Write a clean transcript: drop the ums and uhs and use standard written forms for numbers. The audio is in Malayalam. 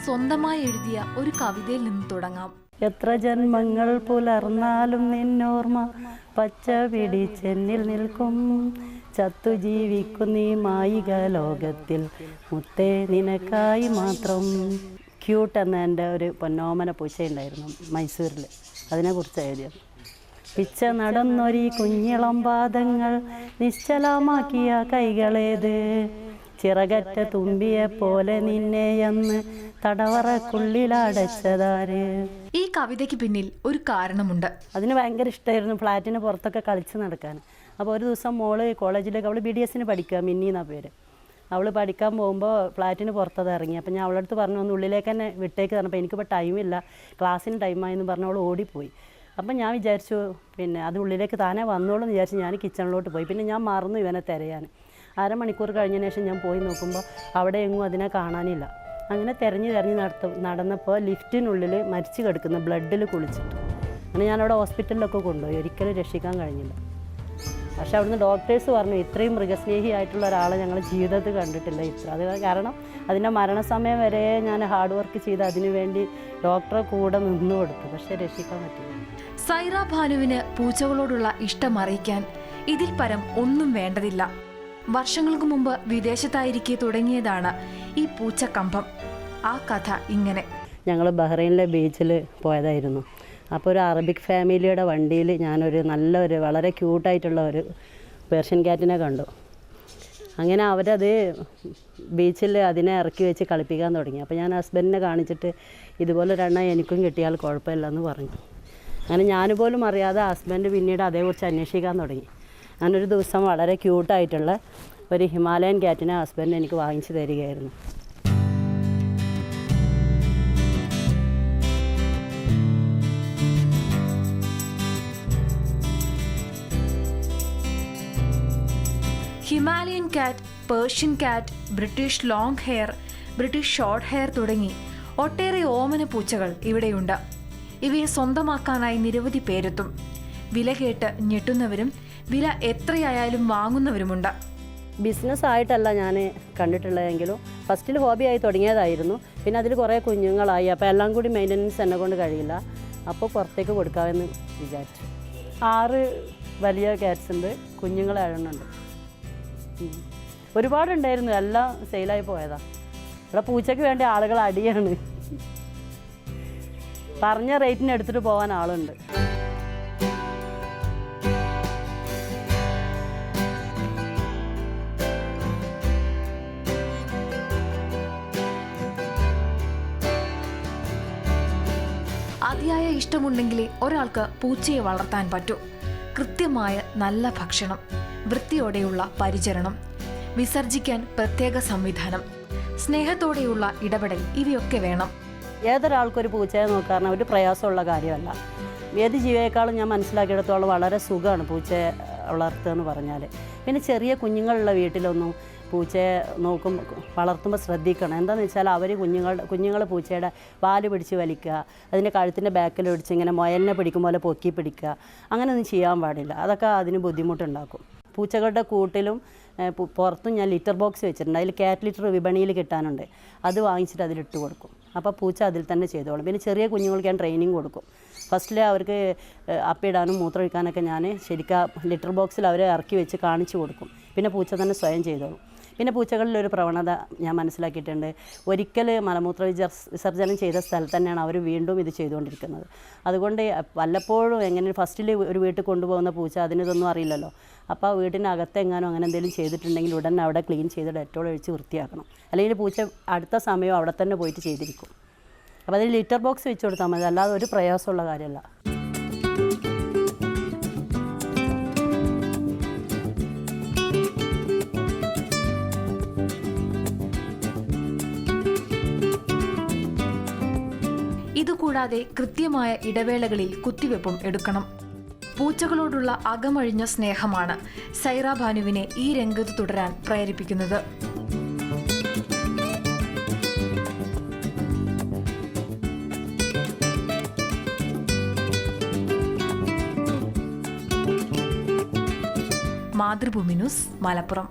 സ്വന്തമായി എഴുതിയ ഒരു കവിതയിൽ നിന്ന് തുടങ്ങാം. എത്ര ജന്മങ്ങൾ പുലർന്നാലും നിന്നോർമ്മ പച്ച പിടിച്ചെന്നിൽ നിൽക്കും. ചത്തു ജീവിക്കുന്ന ഈ മായിക ലോകത്തിൽ മുത്തേ നിനക്കായി മാത്രം. ക്യൂട്ട് എന്ന എൻ്റെ ഒരു പൊന്നോമന പൂച്ചയുണ്ടായിരുന്നു മൈസൂരിൽ, അതിനെക്കുറിച്ച് എഴുതിയത്. പിച്ച നടന്നൊരീ കുഞ്ഞിളം പാദങ്ങൾ നിശ്ചലമാക്കിയ കൈകളേത്. ചിറകറ്റ തുമ്പിയെ പോലെ നിന്നെ അന്ന് തടവറക്കുള്ളിലടച്ചതാര്. ഈ കവിതയ്ക്ക് പിന്നിൽ ഒരു കാരണമുണ്ട്. അതിന് ഭയങ്കര ഇഷ്ടമായിരുന്നു ഫ്ലാറ്റിന് പുറത്തൊക്കെ കളിച്ച് നടക്കാൻ. അപ്പോൾ ഒരു ദിവസം മോള് കോളേജിലേക്ക്, അവൾ BDSന് പഠിക്കുക, മിന്നി എന്നാ പേര്. അവൾ പഠിക്കാൻ പോകുമ്പോൾ ഫ്ലാറ്റിന് പുറത്തത് ഇറങ്ങി. അപ്പോൾ ഞാൻ അവളുടെ അടുത്ത് പറഞ്ഞു ഒന്ന് ഉള്ളിലേക്ക് തന്നെ വിട്ടേക്ക് തന്നപ്പോൾ എനിക്കിപ്പോൾ ടൈമില്ല, ക്ലാസ്സിന് ടൈമായെന്ന് പറഞ്ഞ് അവൾ ഓടിപ്പോയി. അപ്പം ഞാൻ വിചാരിച്ചു പിന്നെ അത് ഉള്ളിലേക്ക് താനേ വന്നോളൂ എന്ന് വിചാരിച്ച് ഞാൻ കിച്ചണിലോട്ട് പോയി. പിന്നെ ഞാൻ മറന്നു ഇവനെ തിരയാൻ. അരമണിക്കൂർ കഴിഞ്ഞതിന് ശേഷം ഞാൻ പോയി നോക്കുമ്പോൾ അവിടെ എങ്ങും അതിനെ കാണാനില്ല. അങ്ങനെ തിരഞ്ഞ് നടന്നപ്പോൾ ലിഫ്റ്റിനുള്ളിൽ മരിച്ചു കിടക്കുന്ന ബ്ലഡിൽ കുളിച്ചിട്ട്. അങ്ങനെ ഞാനവിടെ ഹോസ്പിറ്റലിലൊക്കെ കൊണ്ടുപോയി, ഒരിക്കലും രക്ഷിക്കാൻ കഴിഞ്ഞില്ല. പക്ഷെ അവിടുന്ന് ഡോക്ടേഴ്സ് പറഞ്ഞു ഇത്രയും മൃഗസ്നേഹിയായിട്ടുള്ള ഒരാളെ ഞങ്ങൾ ജീവിതത്തിൽ കണ്ടിട്ടില്ല അത് കാരണം അതിൻ്റെ മരണസമയം വരെ ഞാൻ ഹാർഡ് വർക്ക് ചെയ്ത് അതിനു വേണ്ടി ഡോക്ടറെ കൂടെ നിന്നു കൊടുത്തു. പക്ഷെ രക്ഷിക്കാൻ പറ്റില്ല. സൈറ ഭാനുവിന് പൂച്ചകളോടുള്ള ഇഷ്ടം അറിയിക്കാൻ ഇതിൽ പരം ഒന്നും വേണ്ടതില്ല. വർഷങ്ങൾക്ക് മുമ്പ് വിദേശത്തായിരിക്കെ തുടങ്ങിയതാണ് ഈ പൂച്ചക്കമ്പം. ആ കഥ ഇങ്ങനെ. ഞങ്ങൾ ബഹ്റൈനിലെ ബീച്ചിൽ പോയതായിരുന്നു. അപ്പോൾ ഒരു അറബിക് ഫാമിലിയുടെ വണ്ടിയിൽ ഞാനൊരു നല്ലൊരു വളരെ ക്യൂട്ടായിട്ടുള്ള ഒരു പേർഷ്യൻ ക്യാറ്റിനെ കണ്ടു. അങ്ങനെ അവരത് ബീച്ചിൽ അതിനെ ഇറക്കി വെച്ച് കളിപ്പിക്കാൻ തുടങ്ങി. അപ്പോൾ ഞാൻ ഹസ്ബൻഡിനെ കാണിച്ചിട്ട് ഇതുപോലെ ഒരെണ്ണം എനിക്കും കിട്ടിയാൽ കുഴപ്പമില്ലെന്ന് പറഞ്ഞു. അങ്ങനെ ഞാനുപോലും അറിയാതെ ഹസ്ബൻഡ് പിന്നീട് അതേക്കുറിച്ച് അന്വേഷിക്കാൻ തുടങ്ങി. ഞാനൊരു ദിവസം വളരെ ക്യൂട്ടായിട്ടുള്ള ഒരു ഹിമാലയൻ ക്യാറ്റിനെ ഹസ്ബൻഡ് എനിക്ക് വാങ്ങിച്ചു തരികയായിരുന്നു. ഹിമാലയൻ കാറ്റ്, പേർഷ്യൻ കാറ്റ്, British long hair, British short hair തുടങ്ങി ഒട്ടേറെ ഓമന പൂച്ചകൾ ഇവിടെയുണ്ട്. ഇവയെ സ്വന്തമാക്കാനായി നിരവധി പേരെത്തും. വില കേട്ട് ഞെട്ടുന്നവരും വില എത്രയായാലും വാങ്ങുന്നവരുമുണ്ട്. ബിസിനസ്സായിട്ടല്ല ഞാൻ കണ്ടിട്ടുള്ളതെങ്കിലും ഫസ്റ്റിൽ ഹോബിയായി തുടങ്ങിയതായിരുന്നു. പിന്നെ അതിൽ കുറേ കുഞ്ഞുങ്ങളായി. അപ്പോൾ എല്ലാം കൂടി മെയിൻ്റനൻസ് എന്നെ കൊണ്ട് കഴിയില്ല. അപ്പോൾ പുറത്തേക്ക് കൊടുക്കാമെന്ന് വിചാരിച്ചു. 6 വലിയ ക്യാറ്റ്സ് ഉണ്ട്, കുഞ്ഞുങ്ങൾ 7 ഉണ്ട്. ഒരുപാടുണ്ടായിരുന്നു, എല്ലാം സെയിലായി പോയതാ. ഇവിടെ പൂച്ചയ്ക്ക് വേണ്ടി ആളുകൾ അടിയാണ്. പറഞ്ഞ റേറ്റിന് എടുത്തിട്ട് പോകാൻ ആളുണ്ട്. അതിയായ ഇഷ്ടമുണ്ടെങ്കിലേ ഒരാൾക്ക് പൂച്ചയെ വളർത്താൻ പറ്റൂ. കൃത്യമായ നല്ല ഭക്ഷണം, വൃത്തിയോടെയുള്ള പരിചരണം, വിസർജിക്കാൻ പ്രത്യേക സംവിധാനം, സ്നേഹത്തോടെയുള്ള ഇടപെടൽ, ഇവയൊക്കെ വേണം. ഏതൊരാൾക്കൊരു പൂച്ചയെ നോക്കാറുണ്ട് ഒരു പ്രയാസമുള്ള കാര്യമല്ല. ഏത് ജീവിയേക്കാളും ഞാൻ മനസ്സിലാക്കിയെടുത്തോളം വളരെ സുഖമാണ് പൂച്ചയെ വളർത്തുക എന്ന് പറഞ്ഞാൽ. പിന്നെ ചെറിയ കുഞ്ഞുങ്ങളുള്ള വീട്ടിലൊന്നും പൂച്ചയെ വളർത്തുമ്പോൾ ശ്രദ്ധിക്കണം. എന്താണെന്ന് വെച്ചാൽ അവർ കുഞ്ഞുങ്ങൾ പൂച്ചയുടെ വാല് പിടിച്ച് വലിക്കുക, അതിൻ്റെ കഴുത്തിൻ്റെ ബാക്കിൽ പിടിച്ച് ഇങ്ങനെ മുയലിനെ പിടിക്കും പോലെ പൊക്കി പിടിക്കുക, അങ്ങനെയൊന്നും ചെയ്യാൻ പാടില്ല. അതൊക്കെ അതിന് ബുദ്ധിമുട്ടുണ്ടാക്കും. പൂച്ചകളുടെ കൂട്ടിലും പുറത്തും ഞാൻ ലിറ്റർ ബോക്സ് വെച്ചിട്ടുണ്ട്. അതിൽ കാറ്റ് ലിറ്റർ വിപണിയിൽ കിട്ടാനുണ്ട്. അത് വാങ്ങിച്ചിട്ട് അതിലിട്ട് കൊടുക്കും. അപ്പോൾ പൂച്ച അതിൽ തന്നെ ചെയ്തോളും. പിന്നെ ചെറിയ കുഞ്ഞുങ്ങൾക്ക് ഞാൻ ട്രെയിനിങ് കൊടുക്കും. ഫസ്റ്റിൽ അവർക്ക് അപ്പിടാനും മൂത്രമൊഴിക്കാനൊക്കെ ഞാൻ ശരിക്കും ലിറ്റർ ബോക്സിൽ അവരെ ഇറക്കി വെച്ച് കാണിച്ചു കൊടുക്കും. പിന്നെ പൂച്ച തന്നെ സ്വയം ചെയ്തോളും. പിന്നെ പൂച്ചകളിലൊരു പ്രവണത ഞാൻ മനസ്സിലാക്കിയിട്ടുണ്ട്. ഒരിക്കൽ മലമൂത്ര വിസർജനം ചെയ്ത സ്ഥലത്ത് തന്നെയാണ് അവർ വീണ്ടും ഇത് ചെയ്തുകൊണ്ടിരിക്കുന്നത്. അതുകൊണ്ട് വല്ലപ്പോഴും എങ്ങനെ ഫസ്റ്റിൽ ഒരു വീട്ടിൽ കൊണ്ടുപോകുന്ന പൂച്ച അതിനിതൊന്നും അറിയില്ലല്ലോ. അപ്പോൾ വീട്ടിനകത്തെങ്ങാനോ അങ്ങനെ എന്തെങ്കിലും ചെയ്തിട്ടുണ്ടെങ്കിൽ ഉടനെ അവിടെ ക്ലീൻ ചെയ്ത് ഡെറ്റോൾ ഒഴിച്ച് വൃത്തിയാക്കണം. അല്ലെങ്കിൽ പൂച്ച അടുത്ത സമയം അവിടെ തന്നെ പോയിട്ട് ചെയ്തിരിക്കും. അപ്പോൾ അതിൽ ലിറ്റർ ബോക്സ് വെച്ച് കൊടുത്താൽ മതി, അല്ലാതെ ഒരു പ്രയാസമുള്ള കാര്യമല്ല. ഇതുകൂടാതെ കൃത്യമായ ഇടവേളകളിൽ കുത്തിവെപ്പും എടുക്കണം. പൂച്ചകളോടുള്ള അകമഴിഞ്ഞ സ്നേഹമാണ് സൈറ ഭാനുവിനെ ഈ രംഗത്ത് തുടരാൻ പ്രേരിപ്പിക്കുന്നത്. മാതൃഭൂമി ന്യൂസ്, മലപ്പുറം.